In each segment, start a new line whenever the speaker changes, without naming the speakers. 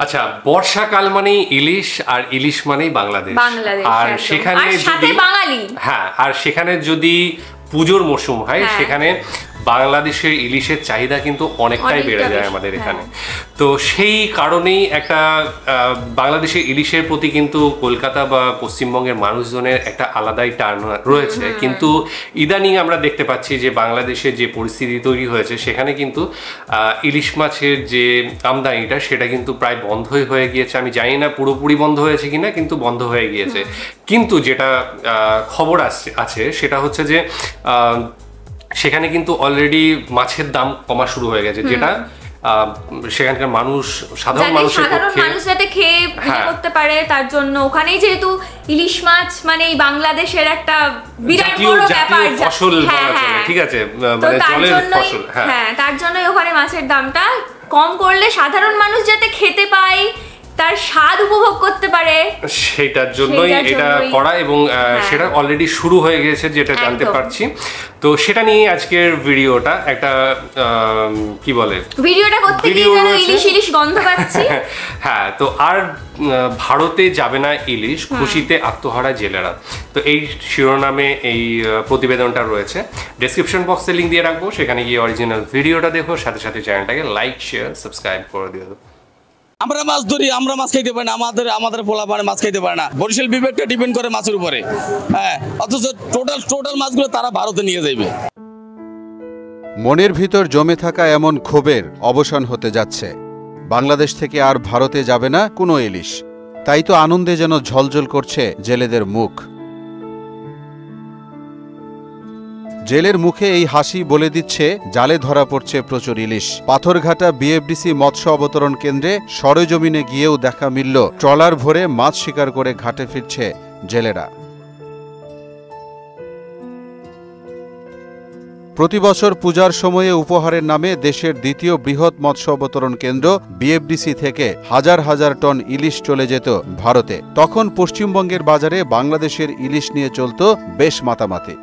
আচ্ছা, বর্ষাকাল মানেই ইলিশ, আর ইলিশ মানেই বাংলাদেশ। আর সেখানে যদি হ্যাঁ, আর সেখানে যদি পুজোর মৌসুম হয়, সেখানে বাংলাদেশের ইলিশের চাহিদা কিন্তু অনেকটাই বেড়ে যায় আমাদের এখানে। তো সেই কারণেই একটা বাংলাদেশের ইলিশের প্রতি কিন্তু কলকাতা বা পশ্চিমবঙ্গের মানুষজনের একটা আলাদাই টান রয়েছে। কিন্তু ইদানিং আমরা দেখতে পাচ্ছি যে বাংলাদেশের যে পরিস্থিতি তৈরি হয়েছে, সেখানে কিন্তু ইলিশ মাছের যে আমদানিটা সেটা কিন্তু প্রায় বন্ধই হয়ে গিয়েছে। আমি জানি না পুরোপুরি বন্ধ হয়েছে কিনা, কিন্তু বন্ধ হয়ে গিয়েছে। কিন্তু যেটা খবর আছে সেটা হচ্ছে যে সেখানে কিন্তু অলরেডি মাছের দাম কমা শুরু হয়ে গেছে, যেটা সেখানকার মানুষ, সাধারণ মানুষ
যাতে খেয়ে করতে পারে, তার জন্য ওখানেই যেহেতু ইলিশ মাছ মানে বাংলাদেশের একটা বিরাট বড় ব্যাপার,
ফসল বলা চলে, ঠিক আছে, মানে জলের ফসল।
হ্যাঁ, তার জন্যই ওখানে মাছের দামটা কম করলে সাধারণ মানুষ যাতে খেতে পায়, তার স্বাদ উপভোগ করতে পারে,
সেটার জন্যই এটা করা। এবং সেটা অলরেডি শুরু হয়ে গেছে, যেটা জানতে পারছি। তো সেটা নিয়ে আজকের ভিডিওটা একটা কি বলে,
ভিডিওটা করতে গিয়ে যেন ইলিশ গন্ধ পাচ্ছি।
হ্যাঁ, তো আর ভারতে যাবে না ইলিশ, খুশিতে আত্মহারা জেলেরা। তো এই শিরোনামে এই প্রতিবেদনটা রয়েছে। ডেসক্রিপশন বক্সে লিঙ্ক দিয়ে রাখবো, সেখানে গিয়ে অরিজিনাল ভিডিওটা দেখো, সাথে সাথে চ্যানেলটাকে লাইক, শেয়ার, সাবস্ক্রাইব করে দিও।
আমরা মাছ ধরি, আমরা মাছ খাইতে পারি না, আমাদের পোলা পারে মাছ খাইতে পারে না। বরিশাল বিভাগটা ডিপেন্ড করে মাছের উপরে। হ্যাঁ, অথচ টোটাল মাছগুলো তারা ভারতে নিয়ে যাবে।
মনের ভিতর জমে থাকা এমন ক্ষোভের অবসান হতে যাচ্ছে। বাংলাদেশ থেকে আর ভারতে যাবে না কোনো ইলিশ। তাই তো আনন্দে যেন ঝলঝল করছে জেলেদের মুখ। জেলের মুখে এই হাসি বলে দিচ্ছে জালে ধরা পড়ছে প্রচুর ইলিশ। পাথরঘাটা বিএফডিসি মৎস্য অবতরণ কেন্দ্রে সরেজমিনে গিয়েও দেখা মিলল ট্রলার ভরে মাছ শিকার করে ঘাটে ফিরছে জেলেরা। প্রতিবছর পূজার সময়ে উপহারের নামে দেশের দ্বিতীয় বৃহৎ মৎস্য অবতরণ কেন্দ্র বিএফডিসি থেকে হাজার হাজার টন ইলিশ চলে যেত ভারতে। তখন পশ্চিমবঙ্গের বাজারে বাংলাদেশের ইলিশ নিয়ে চলত বেশ মাতামাতি।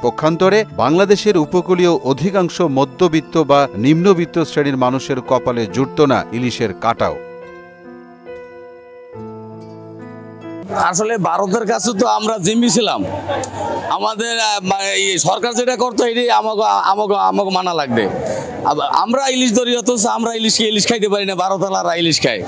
পক্ষান্তরে বাংলাদেশের উপকূলীয় অধিকাংশ মধ্যবিত্ত বা নিম্নবিত্ত শ্রেণীর মানুষের কপালে জুটত না ইলিশের কাটাও।
আসলে ভারতের কাছে তো আমরা জিম্মি ছিলাম। আমাদের সরকার যেটা করতো এটাই আমাকে মানা লাগবে। আমরা ইলিশ ধরি, অথচ আমরা ইলিশ খাইতে পারি না, ভারতওয়ালারা ইলিশ খায়।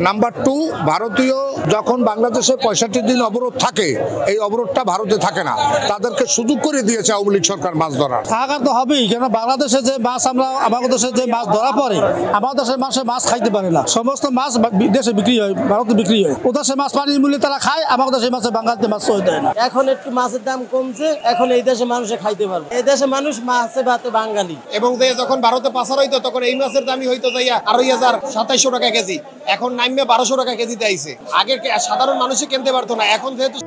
নাম্বার 2, ভারতীয় যখন বাংলাদেশে 65 দিন অবরোধ থাকে, এই অবরোধটা ভারতে থাকে না, তাদেরকে সুযোগ করে দিয়েছে আওয়ামী লীগ সরকার মাছ ধরার।
হাহাকার তো হবেই, কেন বাংলাদেশে যে মাছ আমাদের দেশে যে মাছ ধরা পড়ে, আমাদের দেশের মানুষের মাছ খাইতে পারে না। সমস্ত মাছ দেশে বিক্রি হয়, ভারতে বিক্রি হয়। ওদের সে মাছ পানির মূল্যে তারা খায়, আমাদের দেশে মাছে বাঙালিতে মাছ সই দেয় না।
এখন একটু মাছের দাম কমছে, এখন এই দেশে মানুষে খাইতে পারবে। এই দেশে মানুষ মাছে ভাতে বাঙালি।
এবং যখন ভারতে পাচার হইতো, তখন এই মাছের দামই হইতো যাইয়া 2700 টাকা কেজি, এখন নামে 1200 টাকা কেজিতে আইছে। আগে সাধারণ মানুষে কিনতে পারতো না, এখন যেহেতু।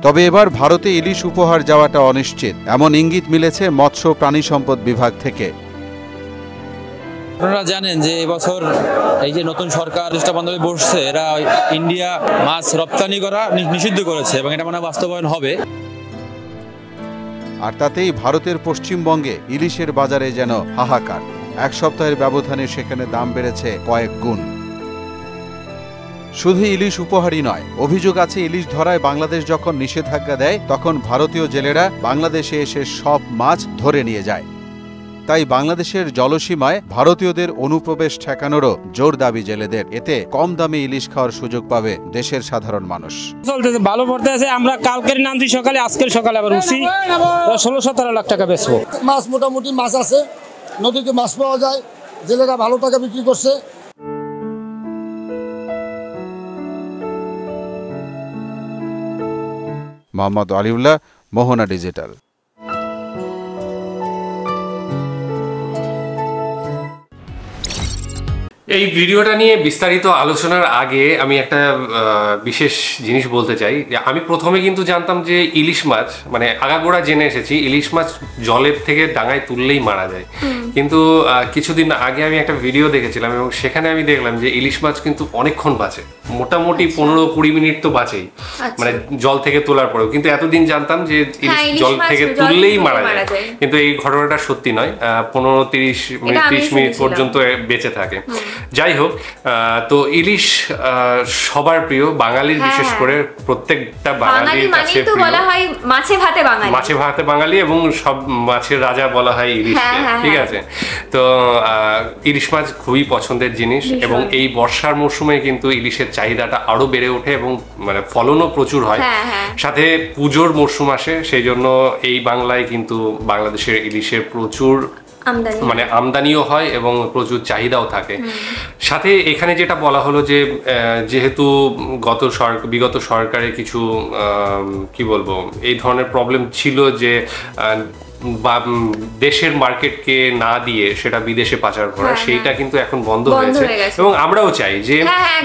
তবে এবার ভারতে ইলিশ উপহার যাওয়াটা অনিশ্চিত, এমন ইঙ্গিত মিলেছে মৎস্য প্রাণী সম্পদ বিভাগ থেকে।
আপনারা জানেন যে এবছর এই যে নতুন সরকার চেষ্টা বান্ধবে বসছে, এরা ইন্ডিয়া মাছ রপ্তানি করা নিষিদ্ধ করেছে এবং এটা মনে বাস্তবায়ন হবে।
আর তাতেই ভারতের পশ্চিমবঙ্গে ইলিশের বাজারে যেন হাহাকার। এক সপ্তাহের ব্যবধানে সেখানে দাম বেড়েছে কয়েক গুণ। শুধু ইলিশ উপহারই নয়, অভিযোগ আছে ইলিশ ধরায় বাংলাদেশ যখন নিষেধাজ্ঞা দেয়, তখন ভারতীয় জেলেরা বাংলাদেশে এসে সব মাছ ধরে নিয়ে যায়। তাই বাংলাদেশের জলসীমায় ভারতীয়দের অনুপ্রবেশ ঠেকানোরও জোর দাবি জেলেদের। এতে কম দামে ইলিশ খাওয়ার সুযোগ পাবে দেশের সাধারণ মানুষ।
চলতেছে ভালো পড়তে আছে। আমরা কালকের নামছি সকালে, আজকের সকালে আবার উঠছি, 16-17 লাখ টাকা বেচবো।
মাছ মোটামুটি মাছ আছে, নদীতে মাছ পাওয়া যায়, জেলেরা ভালো টাকা বিক্রি করছে।
মোহাম্মদ আলিউল্লাহ, মোহনা ডিজিটাল।
এই ভিডিওটা নিয়ে বিস্তারিত আলোচনার আগে আমি একটা বিশেষ জিনিস বলতে চাই। আমি প্রথমে কিন্তু জানতাম যে ইলিশ মাছ, মানে আগাগোড়া জেনে এসেছি ইলিশ মাছ জলের থেকে ডাঙায় তুললেই মারা যায়, কিন্তু কিছুদিন আগে আমি একটা ভিডিও দেখেছিলাম এবং সেখানে আমি দেখলাম যে ইলিশ মাছ কিন্তু অনেকক্ষণ বাঁচে, মোটামুটি 15-20 মিনিট তো বাঁচেই, মানে জল থেকে তোলার পরেও। কিন্তু এতদিন জানতাম যে ইলিশ জল থেকে তুললেই মারা যায়, কিন্তু এই ঘটনাটা সত্যি নয়, 15-30 মিনিট 30 মিনিট পর্যন্ত বেঁচে থাকে। যাই হোক, তো ইলিশ সবার প্রিয়, বাঙালির বিশেষ করে প্রত্যেকটা বাঙালির কাছে প্রিয়।
বলা হয় মাছে ভাতে বাঙালি,
মাছে ভাতে বাঙালি এবং সব মাছের রাজা বলা হয় ইলিশ, ঠিক আছে? তো ইলিশ মাছ খুবই পছন্দের জিনিস এবং এই বর্ষার মৌসুমে কিন্তু ইলিশের চাহিদাটা আরো বেড়ে ওঠে এবং মানে ফলনও প্রচুর হয়। সাথে পুজোর মরশুম আসে, সেই জন্য এই বাংলায় কিন্তু বাংলাদেশের ইলিশের প্রচুর মানে আমদানিও হয় এবং প্রচুর চাহিদাও থাকে। সাথে এখানে যেটা বলা হলো যে যেহেতু বিগত সরকারের কিছু কি বলবো এই ধরনের প্রবলেম ছিল যে দেশের মার্কেটকে না দিয়ে সেটা বিদেশে পাচার করা, সেইটা কিন্তু এখন বন্ধ হয়েছে এবং আমরাও চাই যে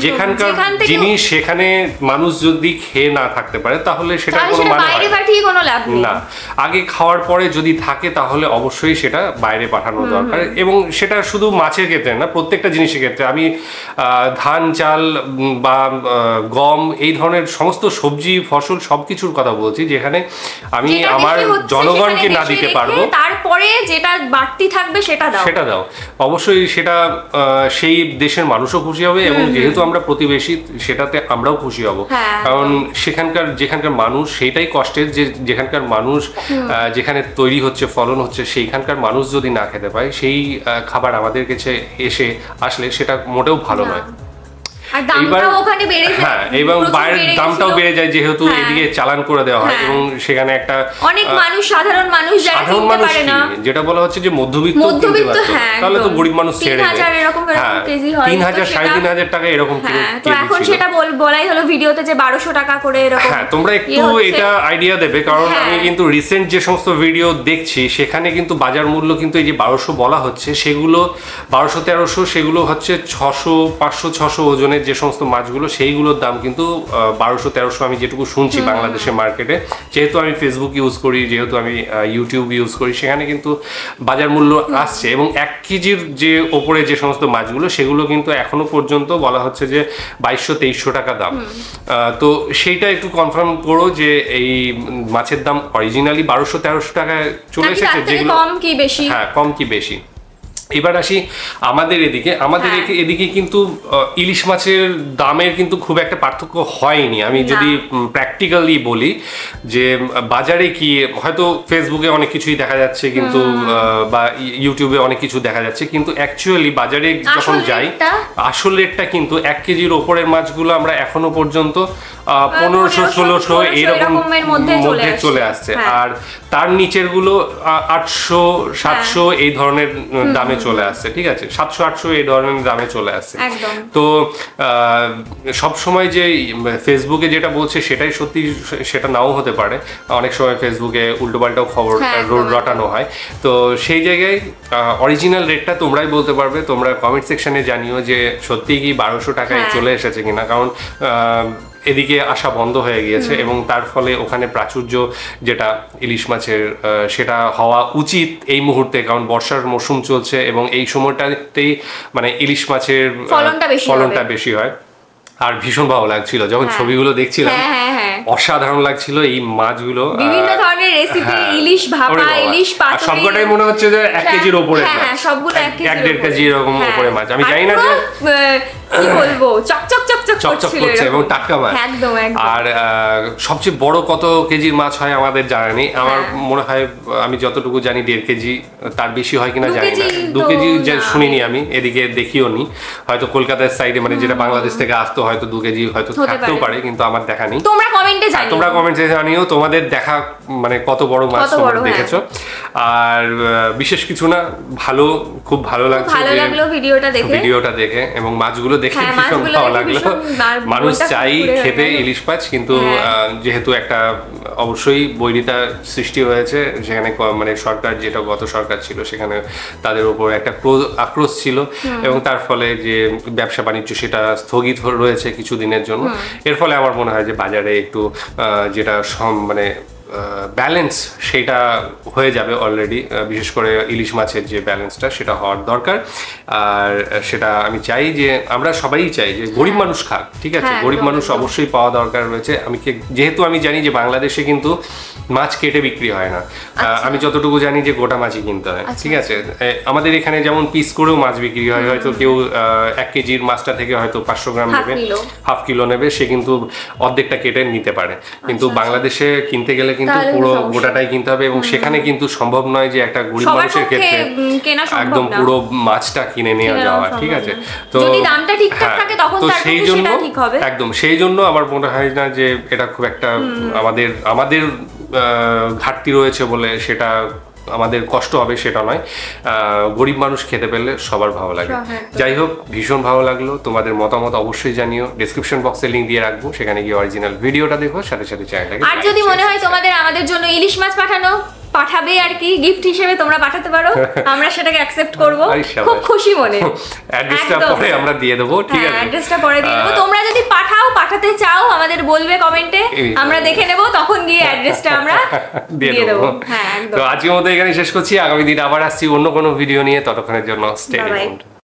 যেখানকার জিনিস সেখানে মানুষ যদি খেয়ে না থাকতে পারে তাহলে সেটা কোনো মানে না। আগে খাওয়ার পরে যদি থাকে তাহলে অবশ্যই সেটা বাইরে পাঠানো দরকার, এবং সেটা শুধু মাছের ক্ষেত্রে না, প্রত্যেকটা জিনিসের ক্ষেত্রে। আমি ধান চাল বা গম এই ধরনের সমস্ত সবজি ফসল সবকিছুর কথা বলছি, যেখানে আমি আমার জনগণকে না দিতে পারবো,
তারপরে যেটা বাড়তি থাকবে সেটা দাও।
অবশ্যই সেটা সেই দেশের মানুষও খুশি হবে এবং যেহেতু আমরা প্রতিবেশী সেটাতে আমরাও খুশি হব, কারণ যেখানকার মানুষ সেইটাই কষ্টের, যে যেখানকার মানুষ যেখানে তৈরি হচ্ছে ফলন হচ্ছে সেইখানকার মানুষ যদি না খেতে পায় সেই খাবার আমাদের কাছে আসলে সেটা মোটেও ভালো নয়। এবং বাইরের দামটাও বেড়ে যায় যেহেতু এদিকে চালান করে দেওয়া হয় এবং সেখানে একটা
অনেক মানুষ সাধারণ মানুষ যারা কিনতে পারে না,
যেটা বলা হচ্ছে যে মধ্যবিত্ত কিনতে পারতো, তাহলে তো গরিব মানুষ ছেড়ে দেয়। 3000 3,500 টাকা এরকম
তো এখন সেটা বলাই হলো ভিডিওতে যে 1200 টাকা করে এরকম।
তোমরা একটু এটা আইডিয়া দেবে, কারণ আমি কিন্তু রিসেন্ট যে সমস্ত ভিডিও দেখছি সেখানে কিন্তু বাজার মূল্য কিন্তু এই যে 1200 বলা হচ্ছে সেগুলো 1200-1300, সেগুলো হচ্ছে 600 500 600 ওজনের যে সমস্ত মাছগুলো সেইগুলোর দাম কিন্তু 1200-1300 আমি যেটুকু শুনছি বাংলাদেশের মার্কেটে। যেহেতু আমি ফেসবুক ইউজ করি, যেহেতু আমি ইউটিউব ইউজ করি, সেখানে কিন্তু বাজার মূল্য আসছে এবং 1 কেজির যে ওপরে যে সমস্ত মাছগুলো সেগুলো কিন্তু এখনো পর্যন্ত বলা হচ্ছে যে 2200-2300 টাকা দাম। তো সেইটা একটু কনফার্ম করো যে এই মাছের দাম অরিজিনালি 1200-1300 টাকায় চলে এসেছে, যেগুলো
কম কি বেশি?
হ্যাঁ, কম কি বেশি। এবার আসি আমাদের এদিকে কিন্তু ইলিশ মাছের দামের কিন্তু খুব একটা পার্থক্য হয়নি। আমি যদি প্র্যাকটিক্যালি বলি যে বাজারে কি হয়তো ফেসবুকে অনেক কিছুই দেখা যাচ্ছে কিন্তু বা ইউটিউবে অনেক কিছু দেখা যাচ্ছে, কিন্তু অ্যাকচুয়ালি বাজারে যখন যাই আসল রেটটা কিন্তু 1 কেজির ওপরের মাছগুলো আমরা এখনো পর্যন্ত 1500-1600 এরকমের মধ্যে চলে আসছে, আর তার নিচের গুলো 800-700 এই ধরনের দামে চলে আসছে, ঠিক আছে? 700-800 এই ধরনের দামে চলে আসছে। তো সব সময় যে ফেসবুকে যেটা বলছে সেটাই সত্যি সেটা নাও হতে পারে, অনেক সময় ফেসবুকে উল্টোপাল্টাও খবর রটানো হয়। তো সেই জায়গায় অরিজিনাল রেটটা তোমরাই বলতে পারবে, তোমরা কমেন্ট সেকশনে জানিও যে সত্যি কি 1200 টাকায় চলে এসেছে কিনা, কারণ এদিকে আসা বন্ধ হয়ে গিয়েছে এবং তার ফলে ওখানে প্রাচুর্য যেটা ইলিশ মাছের সেটা হওয়া উচিত এই মুহূর্তে, কারণ বর্ষার মৌসুম চলছে এবং এই সময়টাতেই মানে ইলিশ মাছের ফলনটা বেশি হয়। আর ভীষণ ভালো লাগছিল যখন ছবিগুলো দেখছিলাম, অসাধারণ লাগছিল এই মাছগুলো,
বিভিন্ন ধরনের রেসিপি, ইলিশ ভাপা, ইলিশ পাতুরি,
সবকটাই মনে হচ্ছে যে 1 কেজির উপরে, সবগুলো 1-1.5 কেজি এরকম উপরে মাছ। আমি জানি না যে
কি বলবো, চকচক
করছে এবং টাটকা মাছ। আর সবচেয়ে বড় কত কেজির মাছ হয় আমাদের জানা নেই, আমার মনে হয় আমি যতটুকু জানি 1.5 কেজি, তার বেশি হয় কিনা জানি না। 2 কেজি শুনিনি আমি, এদিকে দেখিও নি। হয়তো কলকাতার সাইডে মানে যেটা বাংলাদেশ থেকে আসতো হয়তো 2 কেজি হয়তো থাকতেও পারে, কিন্তু আমার দেখা নেই।
তোমরা কমেন্টে জানিও
তোমাদের দেখা মানে কত বড় মাছ তোমরা দেখেছো। আর বিশেষ কিছু না, ভালো, খুব ভালো লাগছে ভিডিওটা দেখে, এবং মাছগুলো দেখে ভীষণ ভালো লাগলো। মানুষ চাই খেতে ইলিশ মাছ, কিন্তু যেহেতু একটা অবশ্যই বৈরিতা সৃষ্টি হয়েছে সেখানে, মানে সরকার, যেটা গত সরকার ছিল সেখানে তাদের উপর একটা আক্রোশ ছিল, এবং তার ফলে যে ব্যবসা বাণিজ্য সেটা স্থগিত রয়েছে কিছুদিনের জন্য। এর ফলে আমার মনে হয় যে বাজারে একটু যেটা মানে ব্যালেন্স সেটা হয়ে যাবে অলরেডি, বিশেষ করে ইলিশ মাছের যে ব্যালেন্সটা সেটা হওয়ার দরকার। আর সেটা আমি চাই যে আমরা সবাই চাই যে গরিব মানুষ খাক, ঠিক আছে, গরিব মানুষ অবশ্যই পাওয়া দরকার রয়েছে। যেহেতু আমি জানি যে বাংলাদেশে কিন্তু মাছ কেটে বিক্রি হয় না, আমি যতটুকু জানি যে গোটা মাছই কিনতে হয়, ঠিক আছে। আমাদের এখানে যেমন পিস করেও মাছ বিক্রি হয়, হয়তো কেউ 1 কেজির মাছটা থেকে হয়তো 500 গ্রাম নেবে, হাফ কিলো নেবে, সে কিন্তু অর্ধেকটা কেটে নিতে পারে। কিন্তু বাংলাদেশে কিনতে গেলে কিন্তু পুরো গোটাটাই কিনতে হবে, এবং সেখানে কিন্তু সম্ভব নয় যে একটা গরিব মানুষের ক্ষেত্রে একদম পুরো মাছটা কিনে নিয়ে যাওয়া, ঠিক আছে। তো সেই জন্য একদম সেই জন্য আমার মনে হয় না যে এটা খুব একটা আমাদের ঘাটতি রয়েছে বলে সেটা আমাদের কষ্ট হবে, সেটা নয়। গরিব মানুষ খেতে পেলে সবার ভালো লাগে। যাই হোক, ভীষণ ভালো লাগলো। তোমাদের মতামত অবশ্যই জানিও, ডেসক্রিপশন বক্সে লিংক দিয়ে রাখবো, সেখানে গিয়ে অরিজিনাল ভিডিওটা দেখো, সাথে সাথে চ্যানেলটাকে।
আর যদি মনে হয় তোমাদের আমাদের জন্য ইলিশ মাছ পাঠাবে আর কি গিফট হিসেবে, তোমরা পাঠাতে পারো, আমরা সেটাকে অ্যাকসেপ্ট করব খুব খুশি মনে।
অ্যাড্রেসটা পরে আমরা দিয়ে দেব, ঠিক আছে,
অ্যাড্রেসটা পরে দিয়ে দেব। তোমরা যদি পাঠাতে চাও আমাদের বলবে কমেন্টে, আমরা দেখে নেব, তখন গিয়ে অ্যাড্রেসটা আমরা দিয়ে দেব।
তো আজকের মতো এখানে শেষ করছি, আগামী দিন আবার আসছি অন্য কোনো ভিডিও নিয়ে, ততক্ষণের জন্য স্টে টিউনড।